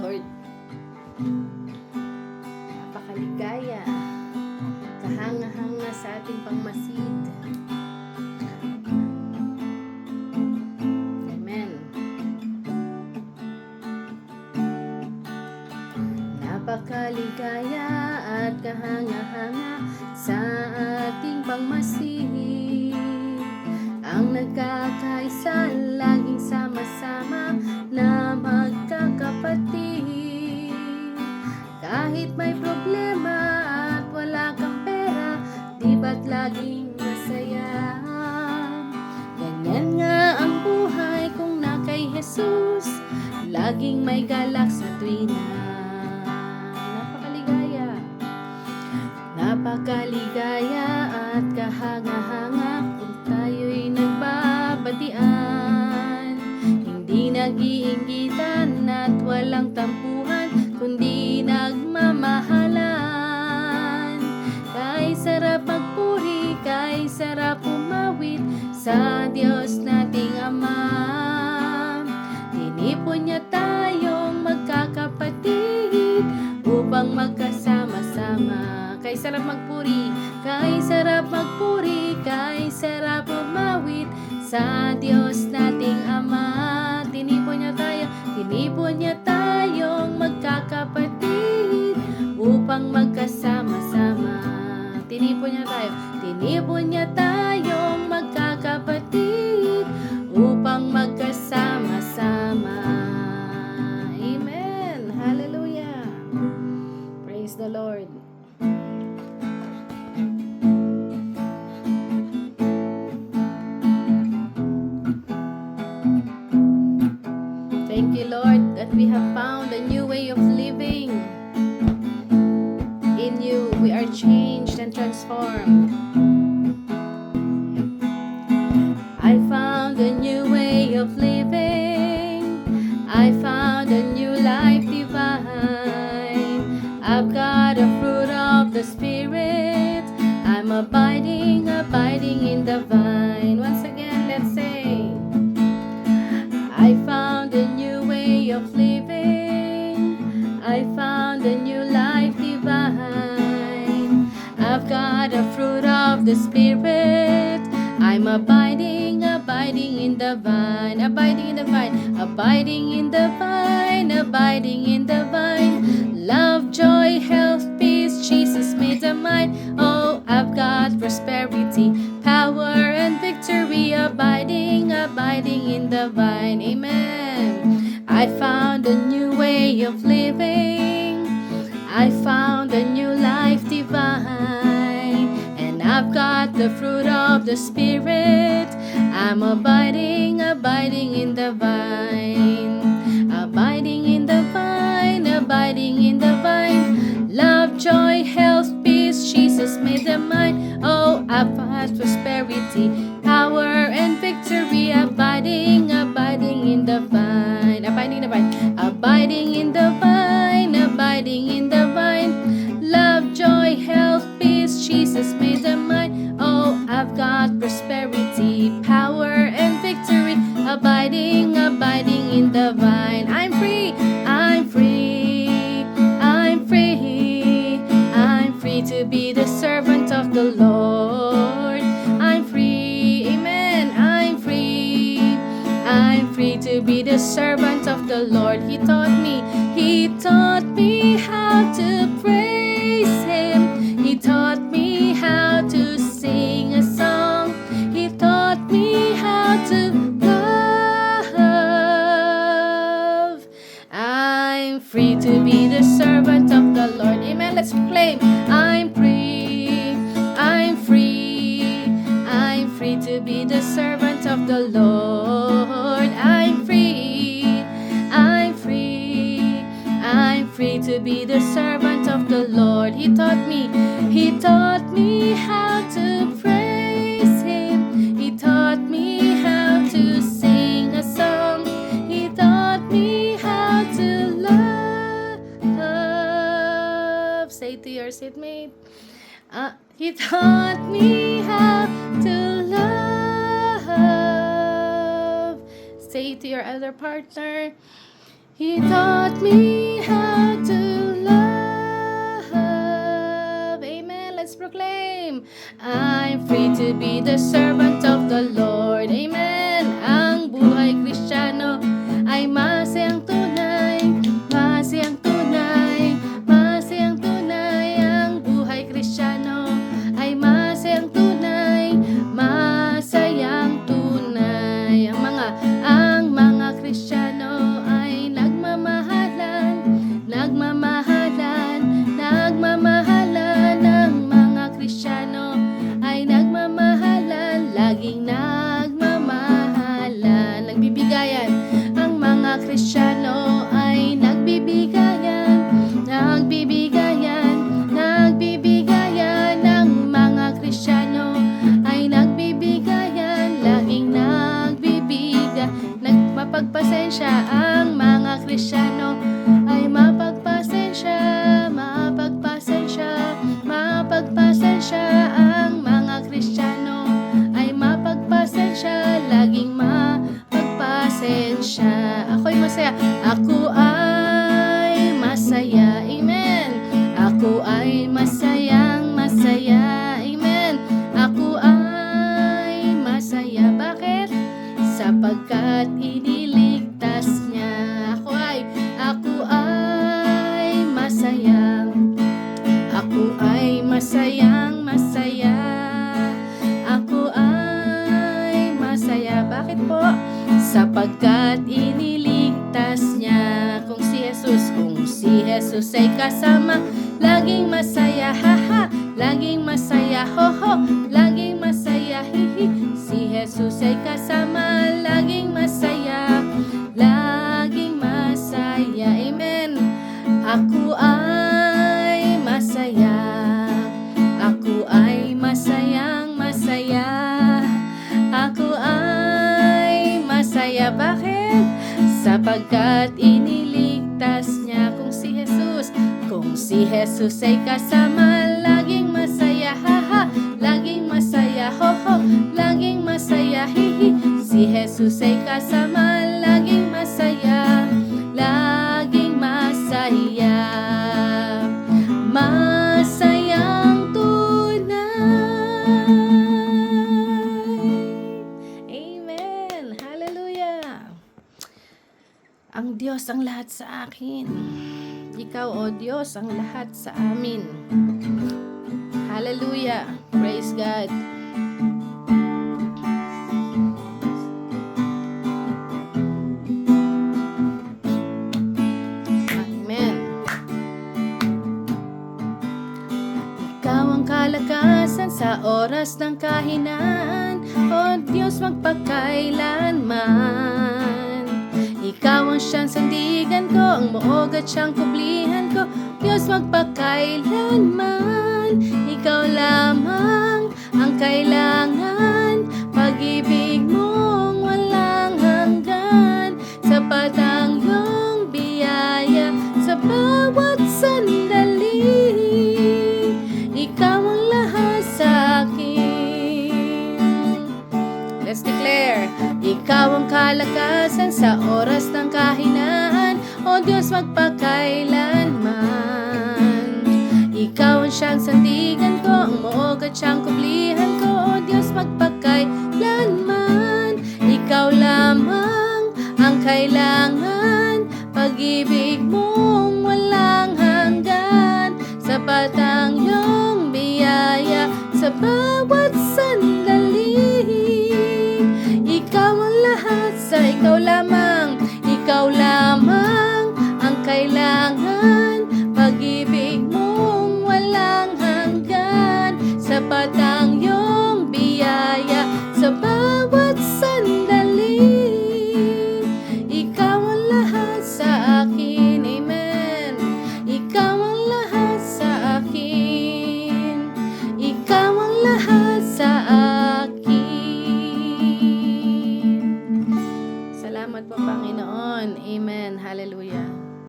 Lord. Napakaligaya, kahanga-hanga sa ating pangmasid. Amen. Napakaligaya at kahanga-hanga sa ating pangmasid. Ang nagkakaisa, laging sama-sama na magkakapatid. Kahit may problema at wala kang pera, di ba't laging masaya? Ganyan nga ang buhay kung na kay Jesus, laging may galak sa tuwina. Napakaligaya, napakaligaya at kahanga-hanga kung tayo'y nagbabatian. Hindi nag-iinggitan at walang tampuhan, kundi nagmamahalan. Kay sarap magpuri, kay sarap umawit sa Diyos nating Ama. Tinipon niya tayong magkakapatid upang magkasama-sama. Kay sarap magpuri, kay sarap magpuri, kay sarap umawit sa Diyos nating Ama. Tinipon niya tayong magkakapatid upang magkasama-sama. Tinipon niya tayong magkakapatid upang magkasama-sama. Amen. Hallelujah. Praise the Lord. Thank you, Lord, that we have found a new way of living. In you, we are changed and transformed. I found a new way of living. I found a new life divine. I've got a fruit of the Spirit. I'm abiding in the vine. Once again, let's say, I found a new way of living. I found a new life divine. I've got a fruit of the Spirit. I'm abiding in the vine. Abiding in the vine. Abiding in the vine. Abiding in the vine. Love, joy, health, peace, Jesus made a mine. Oh, I've got prosperity, power, and victory. Abiding in the vine. Amen. I found a new way of living. I found a new life divine. And I've got the fruit of the Spirit. I'm abiding in the vine. Abiding in the vine. Abiding in the vine. Love, joy, health, peace, Jesus made them mine. Oh, I've got prosperity, power, and victory. Abiding in the vine. Abiding in the vine. Abiding in the vine. Abiding in the vine. Love, joy, health, peace, Jesus made them mine. Oh, I've got prosperity, power, and victory. Abiding in the vine. I'm free, I'm free, I'm free. I'm free to be the servant of the Lord. I'm free, amen. I'm free to be the servant of the Lord. He taught me how to praise Him. He taught me how to sing a song. He taught me how to love. I'm free to be the servant of the Lord. Amen. Let's proclaim. I'm free. I'm free. I'm free to be the servant of the Lord. I'm free. I'm free. I'm free to be the servant of the Lord. He taught me how to praise Him. He taught me how to sing a song. He taught me how to love. Say to your seatmate, He taught me how to love. Say to your other partner, He taught me masaya. Ako ay masaya. Amen. Ako ay masayang masaya. Amen. Ako ay masaya. Bakit? Sapagkat iniligtas niya. Ako ay masaya. Ako ay masayang masaya. Ako ay masaya. Bakit po? Sapagkat iniligtas niya. Kung si Jesus ay kasama, laging masaya, haha. Laging masaya, hoho. Laging masaya, hihi. Si Jesus ay kasama, laging masaya. Laging masaya. Amen. Ako ay masaya. Ako ay masayang masaya. Ako ay masaya. Bakit? Sapagkat iniligtas niya. Kung si Jesus ay kasama, laging masaya, haha. Laging masaya, hoho. Laging masaya, hihi. Si Jesus ay kasama, laging masaya. Laging masaya. Masayang tunay. Amen. Hallelujah. Ang Diyos ang lahat sa akin. Ikaw, O Diyos, ang lahat sa amin. Hallelujah. Praise God. Amen. Ikaw ang kalakasan sa oras ng kahinaan, O Diyos, magpakailanman. Ikaw ang siyang sandigan ko, ang muog at siyang kublihan ko, Diyos, magpakailanman. Ikaw lamang ang kailangan, pag-ibig mong walang hanggan. Sapat ang iyong biyaya sa bawat sandali. Ikaw ang lahat sa akin. Let's declare. Ikaw ang kalakasan sa oras ng kahinaan, O Diyos, magpakailanman. Ikaw ang siyang sandigan ko, ang muog at siyang kublihan ko, O Diyos, magpakailanman. Ikaw lamang ang kailangan, pag-ibig mong walang hanggan. Sapat ang iyong biyaya sa bawat sandali. Ikaw